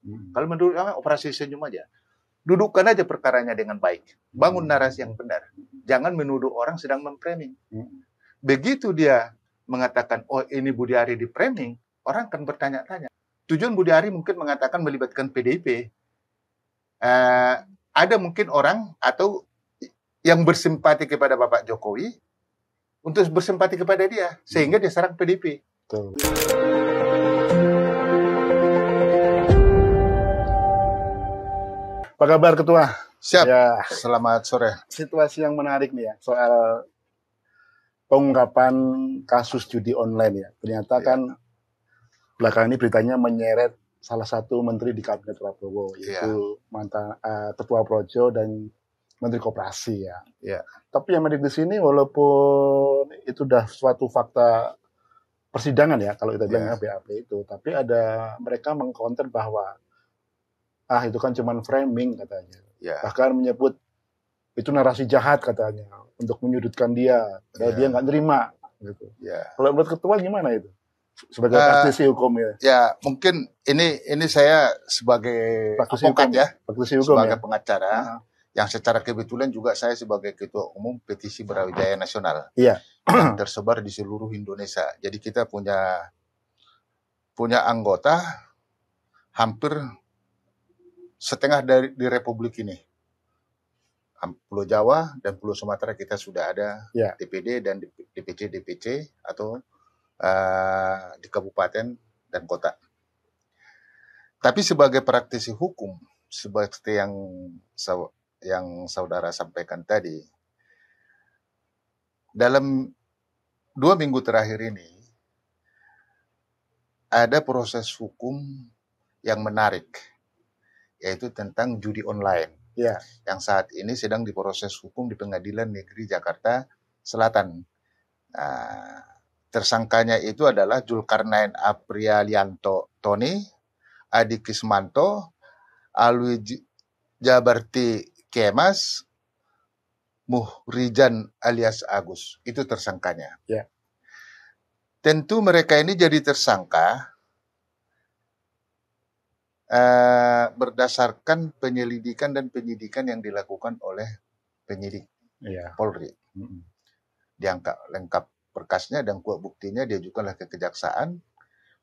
Kalau menurut kami operasi senyum aja. Dudukkan aja perkaranya dengan baik. Bangun narasi yang benar. Jangan menuduh orang sedang memframing. Begitu dia mengatakan, oh ini Budi Ari di framing, orang akan bertanya-tanya. Tujuan Budi Ari mungkin mengatakan melibatkan PDIP. Ada mungkin orang atau yang bersimpati kepada Bapak Jokowi untuk bersimpati kepada dia. Sehingga dia serang PDIP. Betul. Apa kabar Ketua? Siap. Ya, Selamat sore. situasi yang menarik nih ya soal pengungkapan kasus judi online ya. Ternyata kan belakangan ini beritanya menyeret salah satu menteri di kabinet Prabowo, yaitu mantan Ketua Projo dan Menteri Koperasi ya. Ya. Tapi yang menarik di sini walaupun itu udah suatu fakta persidangan ya, kalau kita bilang BAP itu, tapi ada mereka mengcounter bahwa itu kan cuma framing katanya. Bahkan menyebut itu narasi jahat katanya untuk menyudutkan dia, padahal dia nggak nerima gitu. Kalau menurut Ketua gimana itu? Sebagai praktisi hukum ya. Ya, mungkin ini saya sebagai advokat ya, sebagai pengacara, yang secara kebetulan juga saya sebagai Ketua Umum Petisi Brawijaya Nasional. Yang tersebar di seluruh Indonesia. Jadi kita punya anggota hampir setengah di Republik ini. Pulau Jawa dan Pulau Sumatera kita sudah ada DPD dan DPC atau di kabupaten dan kota. Tapi sebagai praktisi hukum, seperti yang saudara sampaikan tadi, dalam 2 minggu terakhir ini ada proses hukum yang menarik, yaitu tentang judi online. Yang saat ini sedang diproses hukum di Pengadilan Negeri Jakarta Selatan. Tersangkanya itu adalah Zulkarnain Aprialianto Tony, Adi Kismanto, Alwi Jabarti Kemas, Muhrijan alias Agus. Itu tersangkanya. Tentu mereka ini jadi tersangka berdasarkan penyelidikan dan penyidikan yang dilakukan oleh penyidik Polri. Diangkat lengkap berkasnya dan kuat buktinya diajukanlah ke kejaksaan.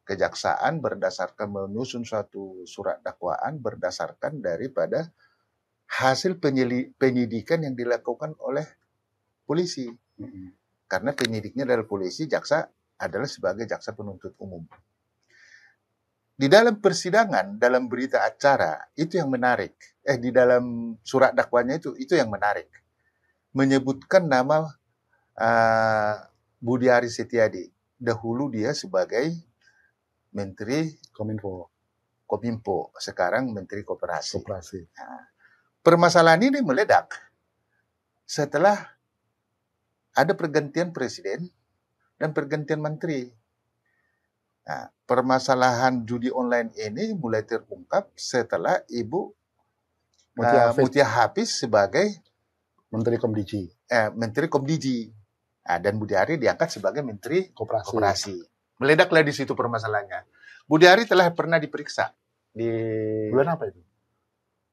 Kejaksaan berdasarkan menyusun suatu surat dakwaan berdasarkan daripada hasil penyidikan yang dilakukan oleh polisi. Karena penyidiknya adalah polisi, jaksa adalah sebagai jaksa penuntut umum. Di dalam persidangan, dalam berita acara, itu yang menarik. Di dalam surat dakwanya itu yang menarik. Menyebutkan nama Budi Ari Setiadi. Dahulu dia sebagai Menteri Kominfo, sekarang Menteri Koperasi. Permasalahan ini meledak setelah ada pergantian presiden dan pergantian menteri. Permasalahan judi online ini mulai terungkap setelah Ibu Mutia Hafiz sebagai Menteri Komdiji. Menteri Komdiji. Dan Budi Ari diangkat sebagai Menteri Koperasi. Meledaklah di situ permasalahannya. Budi Ari telah pernah diperiksa di bulan apa itu?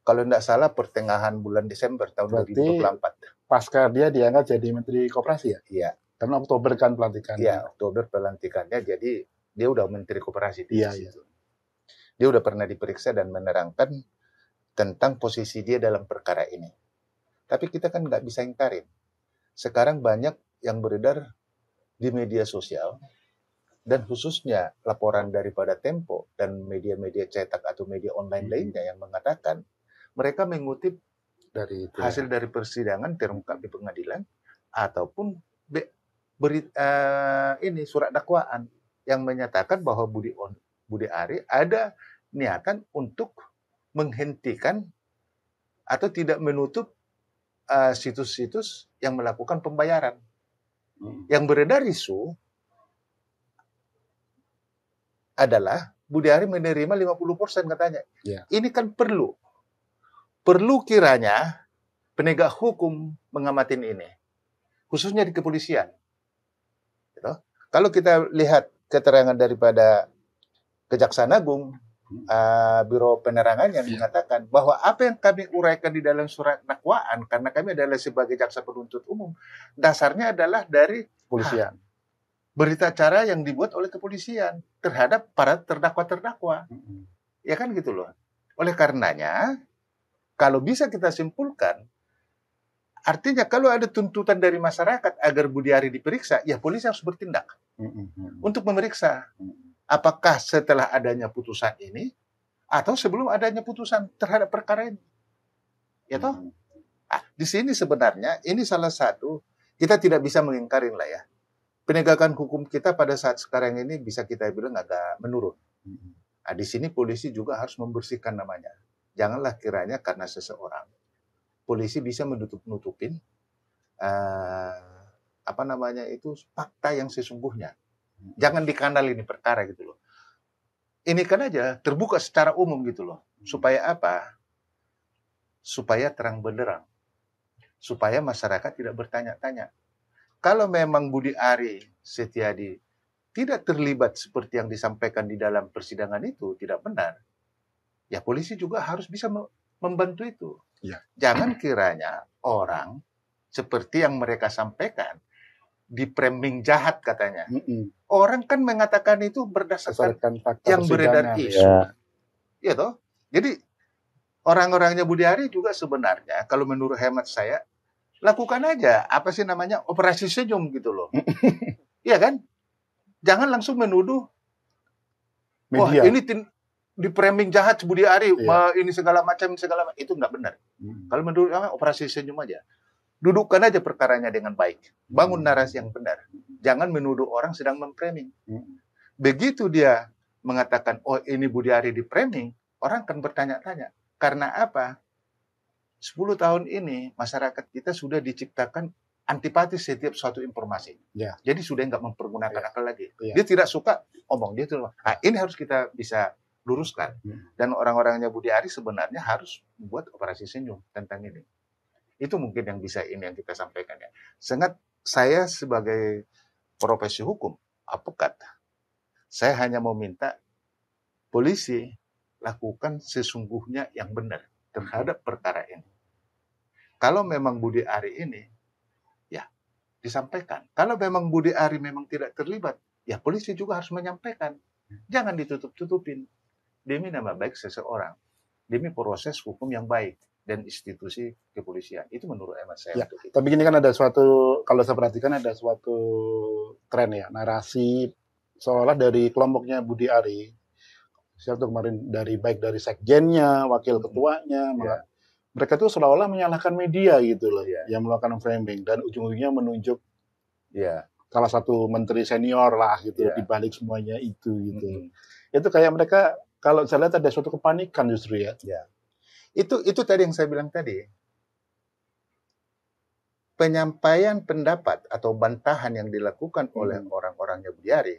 Kalau tidak salah pertengahan bulan Desember tahun 2024. Pasca dia diangkat jadi Menteri Koperasi ya? Iya. Karena Oktober kan pelantikannya. Iya, Oktober pelantikannya. Jadi dia udah Menteri Koperasi. Dia udah pernah diperiksa dan menerangkan tentang posisi dia dalam perkara ini. Tapi kita kan nggak bisa ingkarin. Sekarang banyak yang beredar di media sosial dan khususnya laporan daripada Tempo dan media-media cetak atau media online lainnya yang mengatakan mereka mengutip dari hasil dari persidangan terungkap di pengadilan ataupun surat dakwaan yang menyatakan bahwa Budi Ari ada niatan untuk menghentikan atau tidak menutup situs-situs yang melakukan pembayaran. Yang beredar isu adalah Budi Ari menerima 50% katanya. Ini kan perlu kiranya penegak hukum ngamatin ini, khususnya di kepolisian. Gitu. Kalau kita lihat keterangan daripada Kejaksaan Agung, Biro Penerangan yang mengatakan bahwa apa yang kami uraikan di dalam surat dakwaan, karena kami adalah sebagai jaksa penuntut umum, dasarnya adalah dari Polisian. berita acara yang dibuat oleh kepolisian terhadap para terdakwa-terdakwa. Ya kan gitu loh. Oleh karenanya, kalau bisa kita simpulkan, artinya kalau ada tuntutan dari masyarakat agar Budiari diperiksa, ya polisi harus bertindak untuk memeriksa. Apakah setelah adanya putusan ini atau sebelum adanya putusan terhadap perkara ini. Ya toh? Di sini sebenarnya ini salah satu, kita tidak bisa mengingkarin lah ya. Penegakan hukum kita pada saat sekarang ini bisa kita bilang agak menurun. Di sini polisi juga harus membersihkan namanya. Janganlah kiranya karena seseorang polisi bisa menutup-nutupin fakta yang sesungguhnya. Jangan dikanal ini perkara gitu loh. Ini kan aja terbuka secara umum gitu loh. Supaya apa? Supaya terang benderang. Supaya masyarakat tidak bertanya-tanya. Kalau memang Budi Ari Setiadi tidak terlibat seperti yang disampaikan di dalam persidangan itu, tidak benar, ya polisi juga harus bisa membantu itu. Ya. Jangan kiranya orang seperti yang mereka sampaikan, di framing jahat katanya. Orang kan mengatakan itu berdasarkan yang beredar isu. Ya toh? Jadi orang-orangnya Budi Ari juga sebenarnya, kalau menurut hemat saya, lakukan aja apa sih namanya operasi senyum gitu loh. Iya kan? Jangan langsung menuduh media. Wah, ini di framing jahat Budi Ari, ini segala macam itu nggak benar. Kalau menurut operasi senyum aja. Dudukkan aja perkaranya dengan baik. Bangun narasi yang benar. Jangan menuduh orang sedang memframing. Begitu dia mengatakan, oh ini Budi Ari di framing, orang akan bertanya-tanya. Karena apa? 10 tahun ini masyarakat kita sudah diciptakan antipatis setiap suatu informasi. Jadi sudah nggak mempergunakan akal lagi. Dia tidak suka omong dia tuh. Ini harus kita bisa luruskan. Dan orang-orangnya Budi Ari sebenarnya harus membuat operasi senyum tentang ini. Itu mungkin yang bisa yang kita sampaikan ya. Sangat saya sebagai profesi hukum, advokat, saya hanya mau minta polisi lakukan sesungguhnya yang benar terhadap perkara ini. Kalau memang Budi Ari ini, ya disampaikan. Kalau memang Budi Ari memang tidak terlibat, ya polisi juga harus menyampaikan. Jangan ditutup-tutupin. Demi nama baik seseorang. Demi proses hukum yang baik dan institusi kepolisian. Itu menurut hemat saya. Tapi ini kan ada suatu, kalau saya perhatikan ada suatu tren ya, narasi seolah dari kelompoknya Budi Ari. Saya tuh kemarin baik dari sekjennya, wakil ketuanya, mereka tuh seolah-olah menyalahkan media gitu loh, yang melakukan framing dan ujung-ujungnya menunjuk salah satu menteri senior lah gitu di balik semuanya itu gitu. Itu kayak mereka kalau saya lihat ada suatu kepanikan justru ya. Itu tadi yang saya bilang tadi. Penyampaian pendapat atau bantahan yang dilakukan oleh orang-orangnya Budi Ari.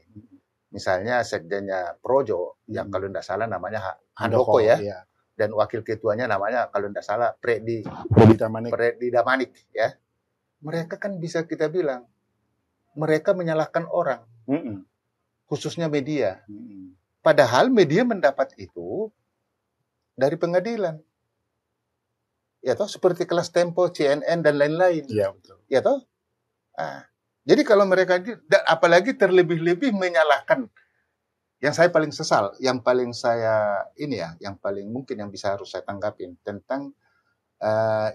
Misalnya sekjennya Projo yang kalau tidak salah namanya Handoko ya. Dan wakil ketuanya namanya kalau tidak salah Predi Damanik ya. Mereka kan bisa kita bilang mereka menyalahkan orang, khususnya media. Padahal media mendapat itu dari pengadilan. Ya toh seperti kelas Tempo, CNN dan lain-lain. Iya betul. Ya toh. Jadi kalau mereka apalagi terlebih-lebih menyalahkan. Yang saya paling sesal, yang paling saya yang paling mungkin yang bisa harus saya tanggapin tentang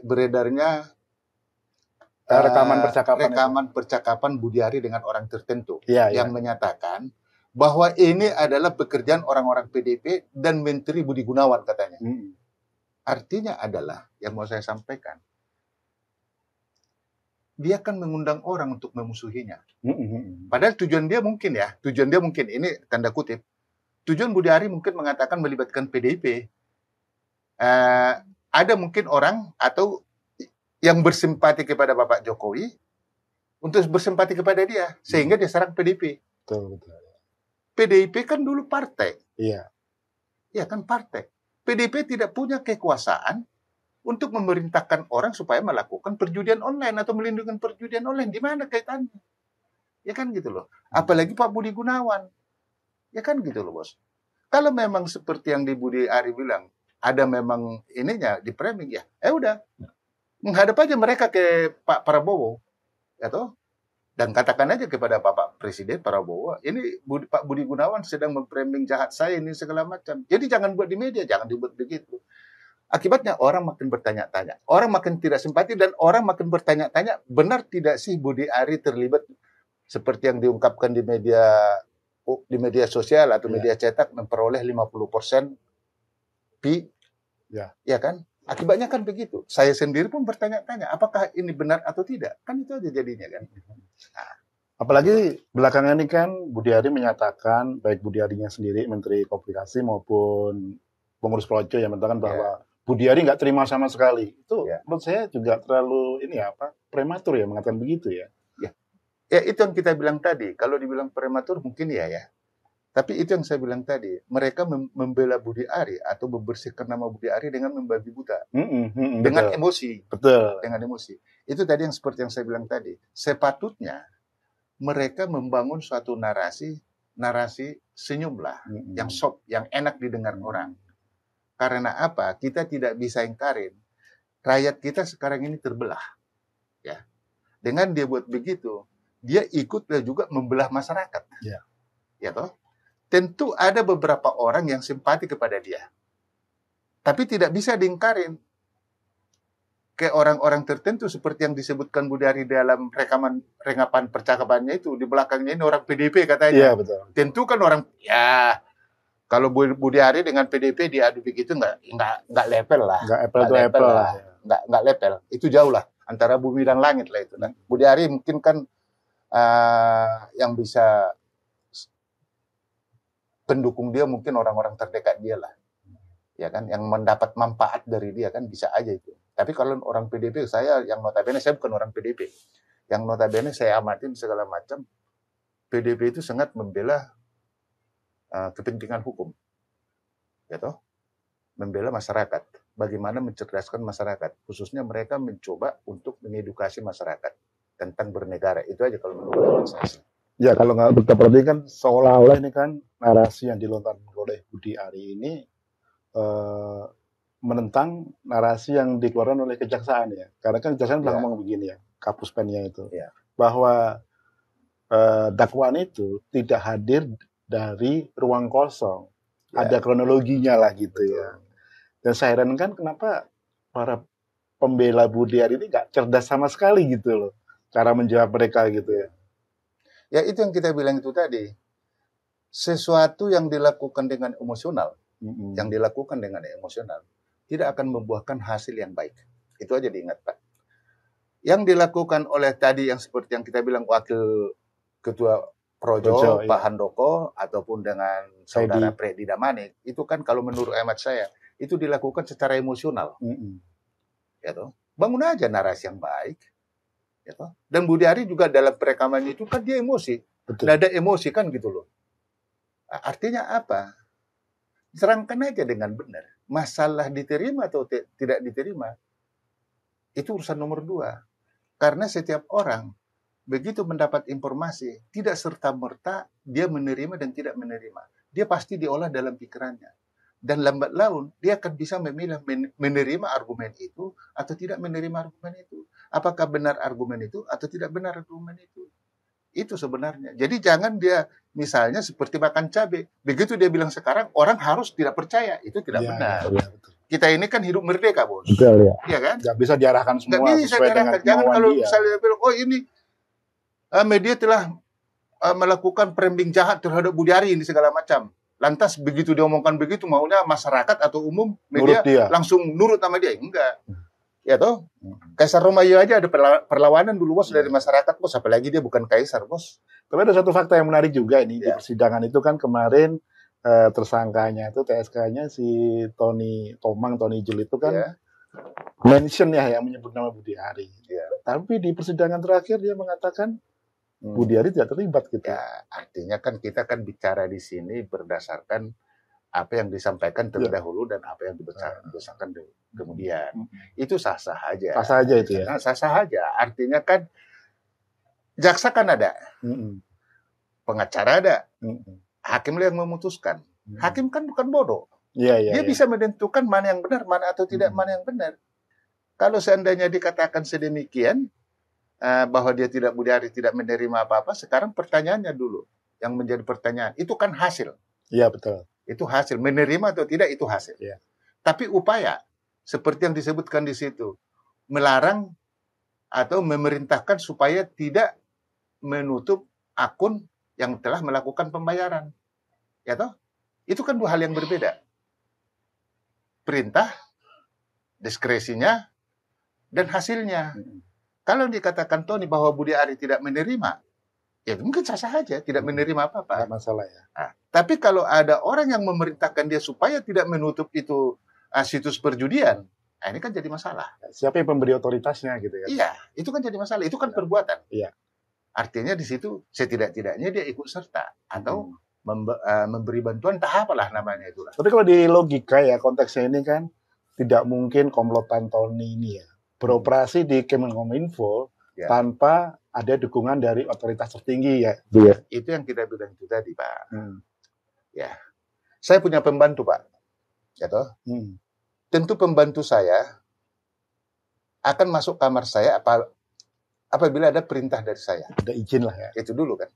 beredarnya rekaman percakapan Budi Ari dengan orang tertentu yang menyatakan bahwa ini adalah pekerjaan orang-orang PDIP dan Menteri Budi Gunawan katanya. Artinya adalah yang mau saya sampaikan, dia akan mengundang orang untuk memusuhinya. Padahal tujuan dia mungkin ini tanda kutip. Tujuan Budi Ari mungkin mengatakan melibatkan PDIP. Ada mungkin orang atau yang bersimpati kepada Bapak Jokowi untuk bersimpati kepada dia sehingga dia serang PDIP. Betul. PDIP kan dulu partai. Iya. Iya kan partai. PDIP tidak punya kekuasaan untuk memerintahkan orang supaya melakukan perjudian online atau melindungi perjudian online. Di mana kaitannya? Ya kan gitu loh. Apalagi Pak Budi Gunawan. Ya kan gitu loh, Bos. Kalau memang seperti yang di Budi Ari bilang, ada memang ininya di framing ya, udah menghadap aja mereka ke Pak Prabowo, ya toh? Dan katakan aja kepada Bapak Presiden Prabowo, ini Pak Budi Gunawan sedang memframing jahat saya ini segala macam. Jadi jangan buat di media, jangan dibuat begitu. Akibatnya orang makin bertanya-tanya, orang makin tidak simpati dan orang makin bertanya-tanya, benar tidak sih Budi Ari terlibat seperti yang diungkapkan di media sosial atau media cetak memperoleh 50% fee, ya kan? Akibatnya kan begitu. Saya sendiri pun bertanya-tanya, apakah ini benar atau tidak? Kan itu aja jadinya kan. Nah, apalagi belakangan ini kan Budi Ari menyatakan, baik Budi Arinya sendiri, Menteri Komunikasi maupun pengurus Projo yang mengatakan bahwa Budi Ari nggak terima sama sekali. Itu menurut saya juga terlalu prematur ya mengatakan begitu ya. Ya itu yang kita bilang tadi. Kalau dibilang prematur mungkin ya. Tapi itu yang saya bilang tadi, mereka membela Budi Ari atau membersihkan nama Budi Ari dengan membabi buta, dengan betul. Emosi, betul. Dengan emosi. Itu tadi yang seperti yang saya bilang tadi. Sepatutnya mereka membangun suatu narasi senyumlah, yang soft, yang enak didengar orang. Karena apa? Kita tidak bisa ingkarin, rakyat kita sekarang ini terbelah, ya. Dengan dia buat begitu, dia ikut juga membelah masyarakat, ya toh. Tentu ada beberapa orang yang simpati kepada dia. Tapi tidak bisa diingkarin. Ke orang-orang tertentu seperti yang disebutkan Budi Ari dalam rekapan percakapannya itu. Di belakangnya ini orang PDP katanya. Iya, betul. Tentu kan orang, kalau Budi Ari dengan PDP diadu begitu nggak level lah. Nggak apple lah. Nggak level. Itu jauh lah. Antara bumi dan langit lah itu. Nah, Budi Ari mungkin kan yang bisa pendukung dia mungkin orang-orang terdekat dia lah, ya kan, yang mendapat manfaat dari dia kan bisa aja itu. Tapi kalau orang PDP, saya yang notabene saya bukan orang PDP, yang notabene saya amatin segala macam, PDP itu sangat membela kepentingan hukum, ya toh, membela masyarakat, bagaimana mencerdaskan masyarakat, khususnya mereka mencoba untuk mengedukasi masyarakat tentang bernegara. Itu aja kalau menurut saya. Ya, kalau nggak kita perhatikan seolah-olah ini kan narasi yang dilontarkan oleh Budi Ari ini menentang narasi yang dikeluarkan oleh kejaksaan ya. Karena kan kejaksaan bilang ngomong begini ya, kapus pennya itu, bahwa dakwaan itu tidak hadir dari ruang kosong, ada kronologinya lah gitu ya. Dan saya herankan kenapa para pembela Budi Ari ini nggak cerdas sama sekali gitu loh, cara menjawab mereka gitu ya. Ya itu yang kita bilang itu tadi. Sesuatu yang dilakukan dengan emosional, tidak akan membuahkan hasil yang baik. Itu aja diingat, Pak. Yang dilakukan oleh tadi yang seperti yang kita bilang Wakil Ketua Projo, Pak Handoko, ataupun dengan Saudara Freddy Damanik, itu kan kalau menurut hemat saya, itu dilakukan secara emosional. Ya toh? Bangun aja narasi yang baik. Ya toh? Dan Budi Ari juga dalam perekamannya itu kan dia emosi. Tidak ada emosi kan gitu loh. Artinya apa? Serangkan aja dengan benar. Masalah diterima atau tidak diterima, itu urusan nomor 2. Karena setiap orang begitu mendapat informasi, tidak serta-merta dia menerima dan tidak menerima. Dia pasti diolah dalam pikirannya. Dan lambat laun, dia akan bisa memilih menerima argumen itu atau tidak menerima argumen itu. Apakah benar argumen itu atau tidak benar argumen itu. Itu sebenarnya. Jadi jangan dia misalnya seperti makan cabai. Begitu dia bilang sekarang, orang harus tidak percaya. Itu tidak benar. Ya, kita ini kan hidup merdeka, Bos. Betul, ya. Iya kan? Nggak bisa diarahkan semua sesuai dengan kemauan. Jangan kalau misalnya bilang, oh ini media telah melakukan framing jahat terhadap Budi Ari ini segala macam. Lantas begitu dia omongkan begitu, maunya masyarakat atau umum media langsung nurut sama dia. Enggak. Ya toh? Kaisar Romawi aja ada perlawanan dulu, Bos, dari masyarakat, Bos. Apalagi dia bukan kaisar, Bos. Tapi ada satu fakta yang menarik juga ini di persidangan itu kan kemarin tersangkanya itu TSK-nya si Tony Jil itu kan mention yang menyebut nama Budi Ari. Tapi di persidangan terakhir dia mengatakan Budi Ari tidak terlibat gitu. Ya, artinya kan kita kan bicara di sini berdasarkan apa yang disampaikan terlebih dahulu dan apa yang dibesarkan kemudian. Itu sah-sah aja. Sah-sah aja itu ya. Nah, sah-sah aja. Artinya kan jaksa kan ada. Pengacara ada. Hakim yang memutuskan. Hakim kan bukan bodoh. Dia bisa menentukan mana yang benar, mana atau tidak mana yang benar. Kalau seandainya dikatakan sedemikian, bahwa dia Budi Ari tidak menerima apa-apa, sekarang pertanyaannya dulu. Yang menjadi pertanyaan, itu kan hasil. Iya, betul. Itu hasil. Menerima atau tidak, itu hasil. Ya. Tapi upaya, seperti yang disebutkan di situ, melarang atau memerintahkan supaya tidak menutup akun yang telah melakukan pembayaran. Ya toh? Itu kan dua hal yang berbeda. Perintah, diskresinya, dan hasilnya. Kalau dikatakan Tony bahwa Budi Ari tidak menerima, ya mungkin sah saja tidak menerima apa-apa. Tidak masalah ya. Tapi kalau ada orang yang memerintahkan dia supaya tidak menutup itu situs perjudian, ini kan jadi masalah. Siapa yang memberi otoritasnya gitu ya? Iya, itu kan jadi masalah. Itu kan perbuatan. Iya. Artinya di situ setidak-tidaknya dia ikut serta atau memberi bantuan, entah apalah namanya itulah. Tapi kalau di logika ya konteksnya ini kan tidak mungkin komplotan Tony ini ya beroperasi di Kemenkominfo tanpa ada dukungan dari otoritas tertinggi ya. Itu yang kita bilang itu tadi, Pak. Ya, saya punya pembantu, Pak. Ya toh? Tentu pembantu saya akan masuk kamar saya apabila ada perintah dari saya. Ada izin lah ya. Itu dulu kan.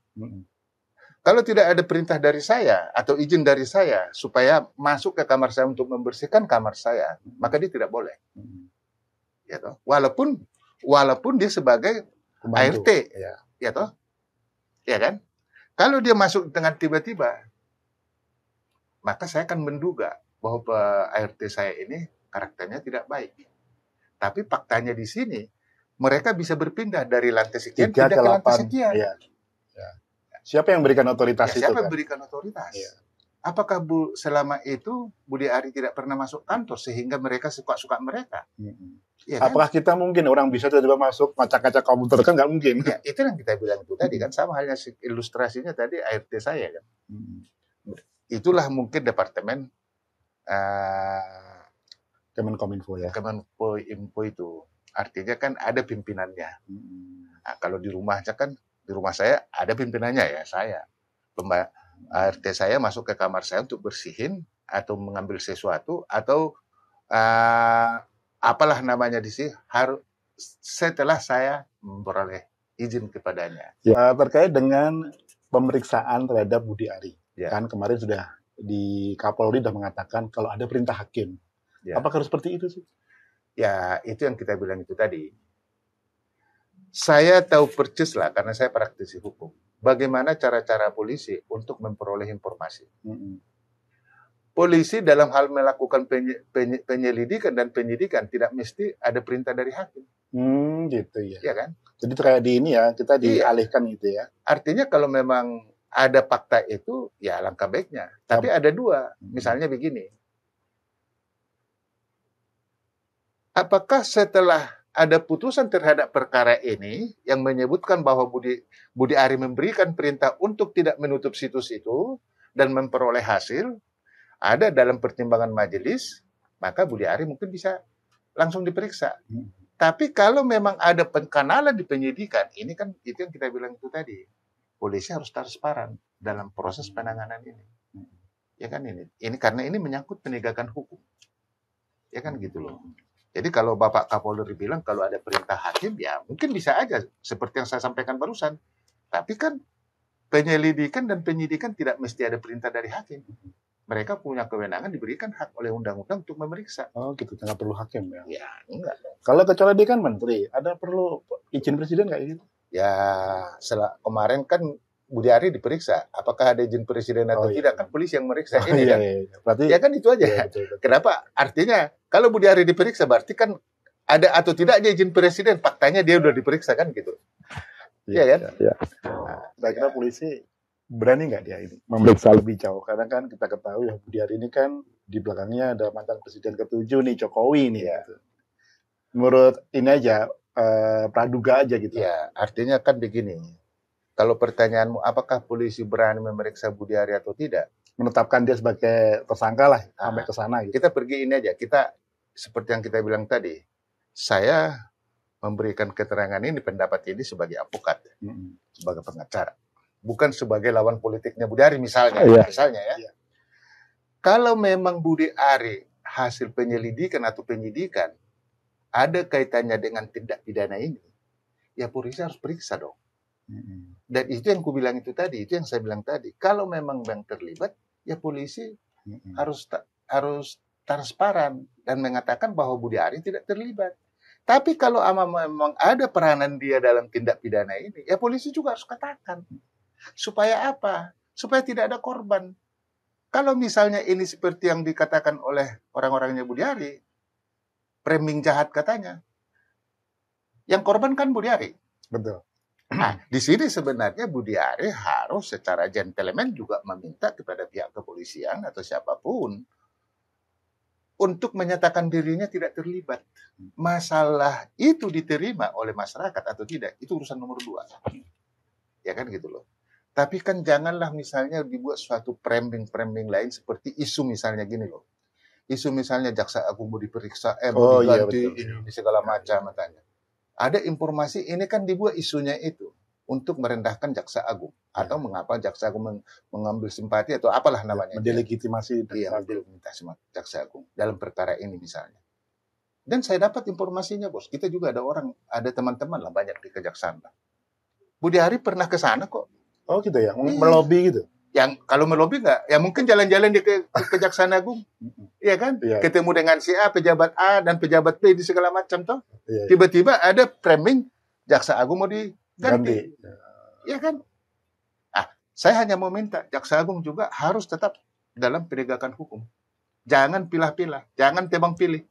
Kalau tidak ada perintah dari saya atau izin dari saya supaya masuk ke kamar saya untuk membersihkan kamar saya, maka dia tidak boleh. Ya toh? Walaupun dia sebagai pembantu. ART, ya toh? Ya kan? Kalau dia masuk dengan tiba-tiba, maka saya akan menduga bahwa ART saya ini karakternya tidak baik. Tapi faktanya di sini, mereka bisa berpindah dari lantai sekian pindah ke lantai sekian. Ya. Siapa yang berikan otoritas itu? Siapa yang berikan otoritas? Ya. Apakah selama itu Budi Ari tidak pernah masuk kantor sehingga mereka suka-suka mereka? Ya, apakah kan? Kita mungkin orang bisa tiba-tiba masuk ngacak-ngacak komputer? Kan nggak mungkin. Ya, itu yang kita bilang itu tadi kan, sama halnya ilustrasinya tadi ART saya kan. Itulah mungkin departemen Kemenkominfo ya. Kemenkominfo itu artinya kan ada pimpinannya. Nah, kalau di rumahnya kan, di rumah saya ada pimpinannya ya, saya. ART saya masuk ke kamar saya untuk bersihin atau mengambil sesuatu atau apalah namanya di sini, harus setelah saya memperoleh izin kepadanya. Ya, terkait dengan pemeriksaan terhadap Budi Ari. Kan kemarin sudah di Kapolri sudah mengatakan kalau ada perintah hakim. Apakah harus seperti itu sih? Ya, itu yang kita bilang itu tadi. Saya tahu persis lah, karena saya praktisi hukum, bagaimana cara-cara polisi untuk memperoleh informasi. Polisi dalam hal melakukan penyelidikan dan penyidikan tidak mesti ada perintah dari hakim. Gitu ya. Iya kan? Jadi kayak di ini ya, kita dialihkan gitu ya. Artinya kalau memang ada fakta itu, ya alangkah baiknya. Tapi ada dua, misalnya begini. Apakah setelah ada putusan terhadap perkara ini yang menyebutkan bahwa Budi Ari memberikan perintah untuk tidak menutup situs itu dan memperoleh hasil, ada dalam pertimbangan majelis, maka Budi Ari mungkin bisa langsung diperiksa. Tapi kalau memang ada penkanalan di penyidikan, ini kan itu yang kita bilang itu tadi. Polisi harus transparan dalam proses penanganan ini. Ya kan ini karena ini menyangkut penegakan hukum. Ya kan gitu loh. Jadi kalau Bapak Kapolri bilang kalau ada perintah hakim, ya mungkin bisa aja seperti yang saya sampaikan barusan. Tapi kan penyelidikan dan penyidikan tidak mesti ada perintah dari hakim. Mereka punya kewenangan diberikan hak oleh undang-undang untuk memeriksa. Oh gitu, tidak perlu hakim ya? Ya enggak. Kalau kecuali dia kan menteri, ada perlu izin presiden nggak gitu? Ya kemarin kan Budi Ari diperiksa, apakah ada izin presiden atau tidak, kan polisi yang memeriksa ini kan. Berarti, ya kan itu aja. Iya, betul. Kenapa? Artinya kalau Budi Ari diperiksa berarti kan ada atau tidaknya izin presiden, faktanya dia udah diperiksa kan gitu. Iya kan? Iya. Saya kira polisi berani nggak dia ini memeriksa lebih jauh, karena kan kita ketahui ya Budi Ari ini kan di belakangnya ada mantan presiden ke-7 nih, Jokowi nih. Gitu. Menurut ini aja praduga aja gitu. Ya, artinya kan begini. Kalau pertanyaanmu apakah polisi berani memeriksa Budi Ari atau tidak, menetapkan dia sebagai tersangka lah sampai ke sana gitu. Kita pergi ini aja. Kita seperti yang kita bilang tadi. Saya memberikan keterangan ini, pendapat ini sebagai advokat, sebagai pengacara, bukan sebagai lawan politiknya Budi Ari misalnya, misalnya ya. Kalau memang Budi Ari hasil penyelidikan atau penyidikan ada kaitannya dengan tindak pidana ini, ya polisi harus periksa dong. Dan itu yang kubilang itu tadi, itu yang saya bilang tadi. Kalau memang yang terlibat, ya polisi harus transparan dan mengatakan bahwa Budi Ari tidak terlibat. Tapi kalau memang ada peranan dia dalam tindak pidana ini, ya polisi juga harus katakan. Supaya apa? Supaya tidak ada korban. Kalau misalnya ini seperti yang dikatakan oleh orang-orangnya Budi Ari, framing jahat katanya, yang korban kan Budi Ari. Betul. Nah, di sini sebenarnya Budi Ari harus secara gentleman juga meminta kepada pihak kepolisian atau siapapun untuk menyatakan dirinya tidak terlibat. Masalah itu diterima oleh masyarakat atau tidak, itu urusan nomor 2. Ya kan gitu loh. Tapi kan janganlah misalnya dibuat suatu framing lain seperti isu misalnya gini loh. Isu misalnya Jaksa Agung mau diperiksa, mau diganti, ini segala macam katanya. Ada informasi ini kan dibuat isunya itu untuk merendahkan Jaksa Agung atau mengapa Jaksa Agung mengambil simpati atau apalah namanya. Mendelegitimasi Jaksa Agung dalam perkara ini misalnya. Dan saya dapat informasinya, Bos. Kita juga ada teman-teman lah banyak di kejaksaan. Budi Ari pernah ke sana kok. Oh gitu ya, melobi gitu. Yang kalau melobi nggak, ya mungkin jalan-jalan di Kejaksaan Agung, iya kan? Iya. Ketemu dengan si A, pejabat A dan pejabat B di segala macam toh. Iya. Tiba-tiba ada framing Jaksa Agung mau diganti, iya kan? Saya hanya mau minta Jaksa Agung juga harus tetap dalam penegakan hukum, jangan pilah-pilah, jangan tebang pilih,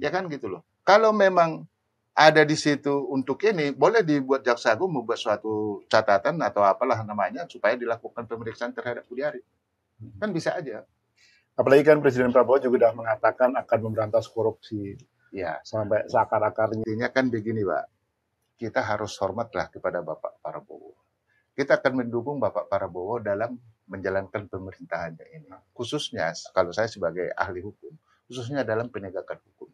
ya kan gitu loh. Kalau memang ada di situ untuk ini, boleh dibuat Jaksa Agung membuat suatu catatan atau apalah namanya supaya dilakukan pemeriksaan terhadap Budi Ari. Kan bisa aja. Apalagi kan Presiden Prabowo juga sudah mengatakan akan memberantas korupsi. Ya. Sampai seakar-akarnya. Intinya kan begini, Pak. Kita harus hormatlah kepada Bapak Prabowo. Kita akan mendukung Bapak Prabowo dalam menjalankan pemerintahannya ini. Khususnya, kalau saya sebagai ahli hukum, khususnya dalam penegakan hukum.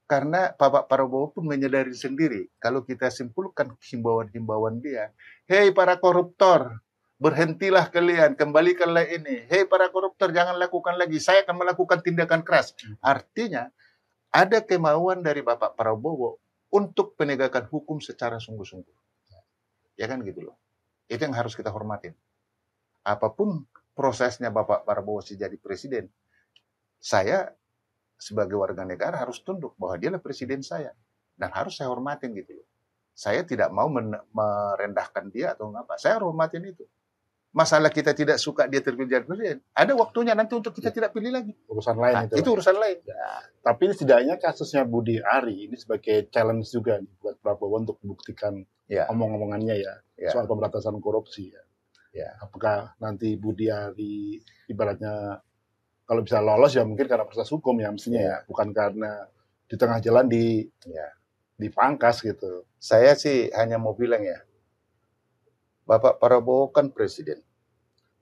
Karena Bapak Prabowo pun menyadari sendiri, kalau kita simpulkan himbauan-himbauan dia, hei para koruptor, berhentilah kalian, kembalikanlah ini. Hei para koruptor, jangan lakukan lagi, saya akan melakukan tindakan keras. Artinya, ada kemauan dari Bapak Prabowo untuk penegakan hukum secara sungguh-sungguh. Ya kan gitu loh. Itu yang harus kita hormatin. Apapun prosesnya Bapak Prabowo jadi presiden, saya sebagai warga negara harus tunduk bahwa dialah presiden saya dan harus saya hormatin gitu loh. Saya tidak mau merendahkan dia atau apa. Saya hormatin itu. Masalah kita tidak suka dia terpilih jadi presiden, ada waktunya nanti untuk kita tidak pilih lagi. Urusan lain itu urusan lain. Tapi setidaknya kasusnya Budi Ari ini sebagai challenge juga nih buat Prabowo untuk membuktikan omong-omongannya soal pemberantasan korupsi Apakah nanti Budi Ari ibaratnya kalau bisa lolos ya mungkin karena proses hukum ya mestinya bukan karena di tengah jalan dipangkas gitu. Saya sih hanya mau bilang Bapak Prabowo kan presiden.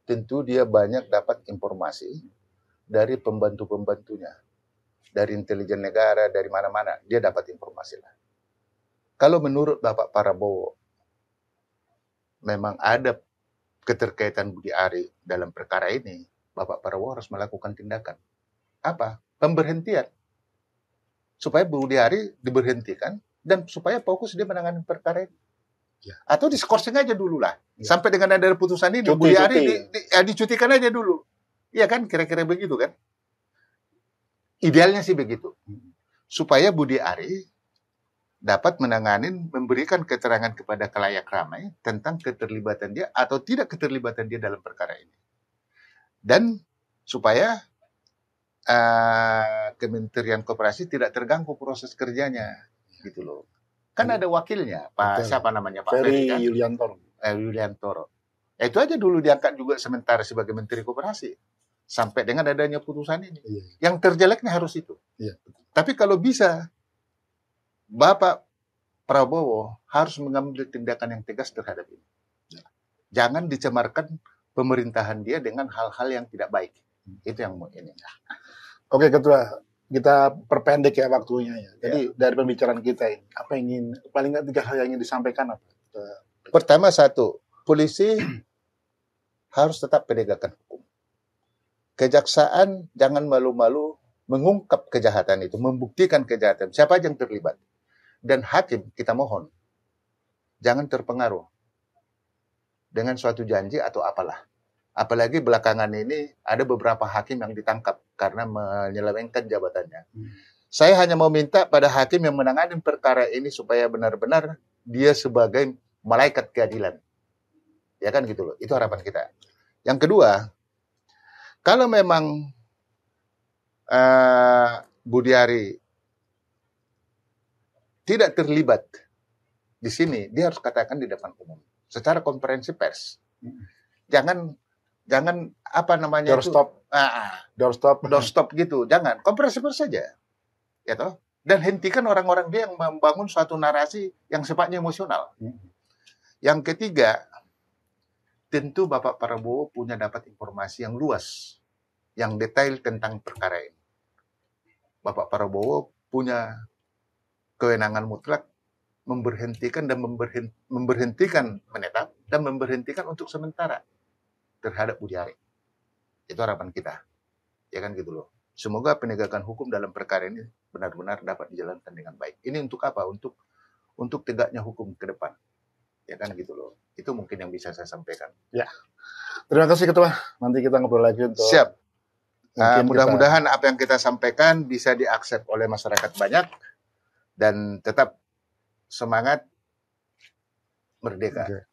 Tentu dia banyak dapat informasi dari pembantu-pembantunya, dari intelijen negara, dari mana-mana dia dapat informasi lah. Kalau menurut Bapak Prabowo memang ada keterkaitan Budi Ari dalam perkara ini, Bapak Prabowo harus melakukan tindakan. Apa? Pemberhentian. Supaya Budi Ari diberhentikan dan supaya fokus dia menangani perkara ini. Atau diskorsing aja dulu lah. Sampai dengan ada putusan ini, Budi Ari dicutikan aja dulu. Iya kan? Kira-kira begitu kan? Idealnya sih begitu. Supaya Budi Ari dapat memberikan keterangan kepada khalayak ramai tentang keterlibatan dia atau tidak keterlibatan dia dalam perkara ini. Dan supaya Kementerian Koperasi tidak terganggu proses kerjanya, gitu loh. Kan ada wakilnya, Pak siapa namanya, Pak Ferry Yuliantoro. Itu aja dulu diangkat juga sementara sebagai Menteri Koperasi sampai dengan adanya putusan ini. Yang terjeleknya harus itu. Tapi kalau bisa, Bapak Prabowo harus mengambil tindakan yang tegas terhadap ini. Jangan dicemarkan pemerintahan dia dengan hal-hal yang tidak baik. Itu yang mau ini. Oke, Ketua, kita perpendek ya waktunya ya. Jadi dari pembicaraan kita ini, apa ingin paling nggak 3 hal yang ingin disampaikan apa? Pertama, 1, polisi harus tetap penegakan hukum. kejaksaan jangan malu-malu mengungkap kejahatan itu, membuktikan kejahatan. Siapa yang terlibat? Dan hakim, kita mohon, jangan terpengaruh dengan suatu janji atau apalah. Apalagi belakangan ini ada beberapa hakim yang ditangkap karena menyelewengkan jabatannya. Saya hanya mau minta pada hakim yang menangani perkara ini supaya benar-benar dia sebagai malaikat keadilan. Ya kan gitu loh. Itu harapan kita. Yang kedua, kalau memang Budiari tidak terlibat di sini, dia harus katakan di depan umum secara konferensi pers. Jangan apa namanya doorstop gitu, jangan konferensi pers saja, ya toh. Dan hentikan orang-orang dia yang membangun suatu narasi yang sifatnya emosional. Yang ketiga, tentu Bapak Prabowo punya dapat informasi yang luas, yang detail tentang perkara ini. Bapak Prabowo punya kewenangan mutlak memberhentikan dan memberhentikan menetap dan memberhentikan untuk sementara terhadap Budiari. Itu harapan kita. Ya kan gitu loh. Semoga penegakan hukum dalam perkara ini benar-benar dapat dijalankan dengan baik. Ini untuk apa? Untuk tegaknya hukum ke depan. Ya kan gitu loh. Itu mungkin yang bisa saya sampaikan. Ya. Terima kasih Ketua. Nanti kita ngobrol lagi untuk... Siap. Mudah-mudahan apa yang kita sampaikan bisa diaksep oleh masyarakat banyak dan tetap semangat merdeka.